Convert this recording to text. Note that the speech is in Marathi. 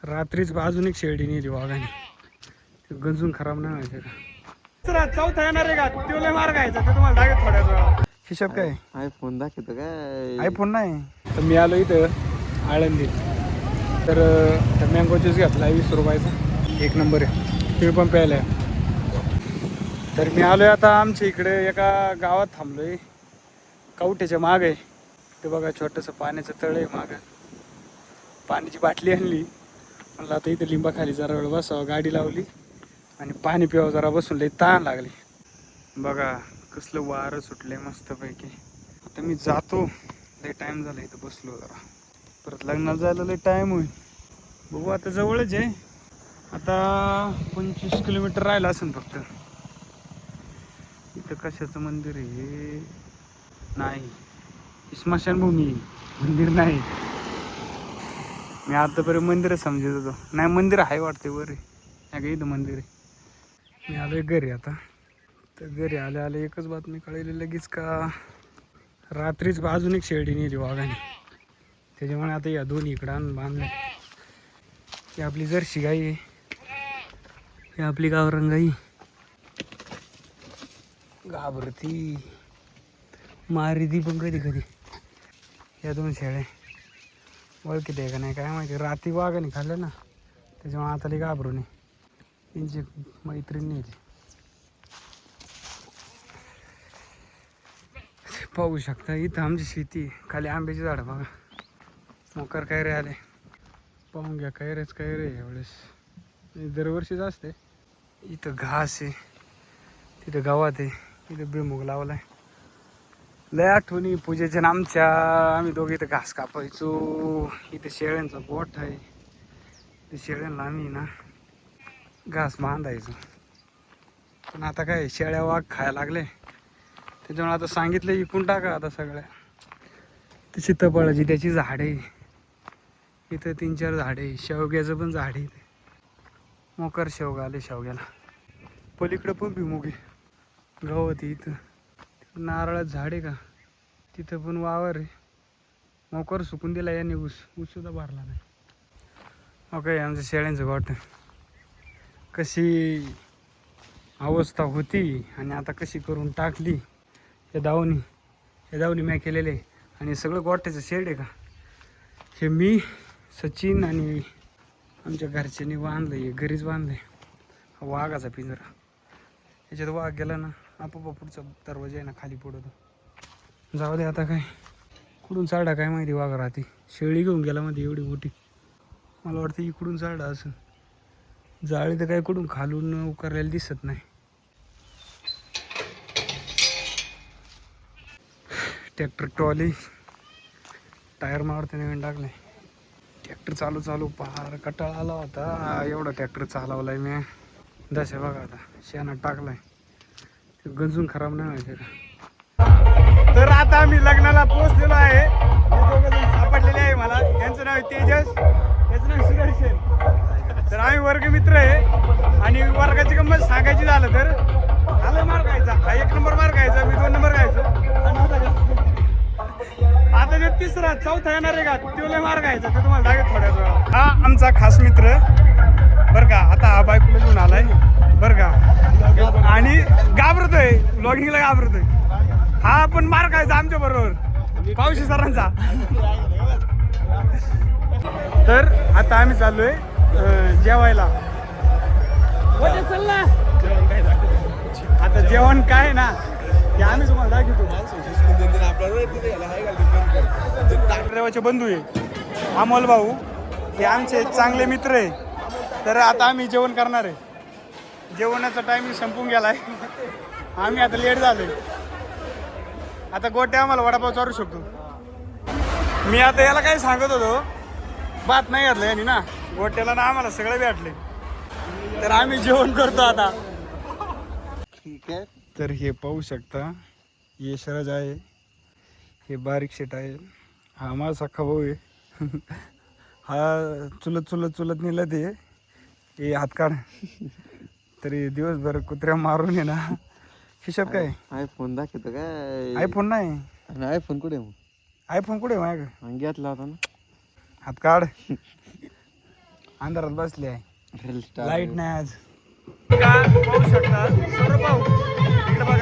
रात्रीच अजून एक शेळडी नेली वाघाने, गंजून खराब नाही व्हायचं का. चौथा येणार आहे का तुला मार घ्यायचा ते तुम्हाला दाखवत थोड्याच वेळा. हिशोब काय आयफोन दाखवतो काय? आयफोन नाही. तर मी आलो इथं आळंदीत, तर मँगो ज्यूस घेतला 20 रुपयाचा, एक नंबर आहे. तुम्ही पण प्यायला. तर मी आलोय आता आमच्या इकडे एका गावात थांबलोय, कवठ्याच्या माग आहे. ते बघा छोटंसं पाण्याचं तळ आहे मागं. पाण्याची बाटली आणली, म्हणलं आता इथं लिंबाखाली जरा वेळ बसावं. गाडी लावली आणि पाणी पिवावं जरा, बसून लई ताण लागली. बघा कसलं वारं सुटलंय मस्तपैकी. आता मी जातो, लई टाईम झाला इथं बसलो जरा, परत लग्नाला जायला लई टाईम होईल. बघू आता जवळच आहे, आता 25 किलोमीटर राहिला असेल फक्त. इथं कशाचं मंदिर आहे? नाही, स्मशानभूमी, मंदिर नाही. मी आतापर्यंत मंदिर समजत होतो. नाही, मंदिर आहे वाटते वर आहे, इथं मंदिर आहे. मी आलोय घरी आता. तर घरी आले आले एकच बातमी कळली लगेच का रात्रीच अजून एक शेळडी नेली वाघाने. त्याच्यामुळे आता या दोन्ही इकडं आणून बांधले. ही आपली जर्सी गाई आहे, ही आपली गावरान गाई. घाबरती, मारी ती पण कधी कधी. या दोन शेळ्या ओळखीत आहे का नाही काय माहिती. रात्री वाघाने खाल्लं ना, त्याच्यामुळे आता लई घाबरू नये. त्यांची मैत्रीण नेली. पाहू शकता इथं आमची शेती, खाली आंब्याची झाडं बघा. मोकर कैरे आले, पाहून घ्या. कैरेच कैरे एवढेच, दरवर्षीच असते. इथं घास आहे, तिथं गावात आहे, इथं बेमुग लावलाय. लय आठवणी पूजेच्या आमच्या. आम्ही दोघे इथं घास कापायचो. इथं शेळ्यांचा गोठ आहे, ते शेळ्यांना आम्ही ना घास बांधायचो. पण आता काय शेळ्या वाघ खायला लागले, त्याच्यामुळे आता सांगितलं इकून टाका आता सगळ्या. ते सीताफळाची त्याची झाडे, इथं 3-4 झाडे, शेवग्याचं पण झाड आहे. मोकर शेवगा आले शेवग्याला. पलीकडं पण भिमुगे गवत आहे. इथं नारळाचं झाड आहे का, तिथं पण वावर आहे. मोकर सुकून दिला याने, ऊस सुद्धा भरला नाही. ओके, आमच्या शेळ्यांचं गोठ कशी अवस्था होती आणि आता कशी करून टाकली. हे दावणी मी केलेले. आणि सगळं गोठ्याचं शेड आहे का, हे मी, सचिन आणि आमच्या घरच्यांनी बांधलं. हे घरीच बांधलं. वाघाचा पिंजरा, याच्यात वाघ गेला ना आपोआप पुढचा दरवाजा आहे ना खाली पडतो. जाऊ दे आता, काय कुठून चालडा काय माहिती. वाघ राहते, शेळी घेऊन गेला मध्ये एवढी मोठी. मला वाटतं इकडून चालडा असं. जाळी तर काय कुठून खालून उकारलेलं दिसत नाही. ट्रॅक्टर ट्रॉली टायर मारते नवीन टाकले. ट्रॅक्टर चालू पार कटाळा आला होता. एवढा ट्रॅक्टर चालवलाय मी. दशा बघा आता शेणात टाकलाय, गंजून खराब नाही व्हायचं का. तर आता आम्ही लग्नाला पोहोचलेलो आहे. हे दोघं जण सापडलेले आहे मला. यांचं नाव आहे तेजस, याचं नाव सुदर्शन. तर आम्ही वर्गमित्र आहे. आणि वर्गाची गंमत सांगायची झालं तर, आलं मार खायचा, हा 1 नंबर मार खायचा, मी 2 नंबर खायचो. आता जो तिसरा चौथा येणार आहे का तुला मार खायचा, ते तुम्हाला दाखवत थोड्याच वेळा. हा आमचा खास मित्र बरं का. आता हा बायकोला घेऊन आलाय बरं का, आणि घाबरतोय, ब्लॉगिंगला घाबरतोय. हा पण मार खायचा आमच्या बरोबर पावशी सरांचा. तर आता आम्ही चाललोय जेवायला. आता जेवण काय ना ते आम्ही तुम्हाला दाखवतो. ड्रायव्हरचे बंधू आहे अमोल भाऊ, हे आमचे चांगले मित्र आहे. तर आता आम्ही जेवण करणार आहे. जेवणाचा टायमिंग संपून गेलाय, आम्ही आता लेट झालोय. आता गोट्या आम्हाला वडापाव चारू शकतो. मी आता याला काय सांगत होतो, बात नाही घातलं यांनी ना गोट्याला ना, आम्हाला सगळं भेटले. तर आम्ही जेवण करतो आता. ठीक आहे. तर हे पाहू शकता, यशराज आहे, हे बारीक शेट आहे, हा माझा सख्खा भाऊ आहे. हा चुलत नेलं ते, हे हात काढ. तरी दिवसभर कुत्र्या मारून आहे ना. हिशोब काय आयफोन दाखवतो काय? आयफोन नाही. आयफोन कुठे मग? आयफोन कुठे माझ्याकडे? घेतला होता ना. हात काढ. अंधारात बसले आहे रील स्टार लाईट नाही आज का पाहू शकता सर्व पाहू इकडे बघा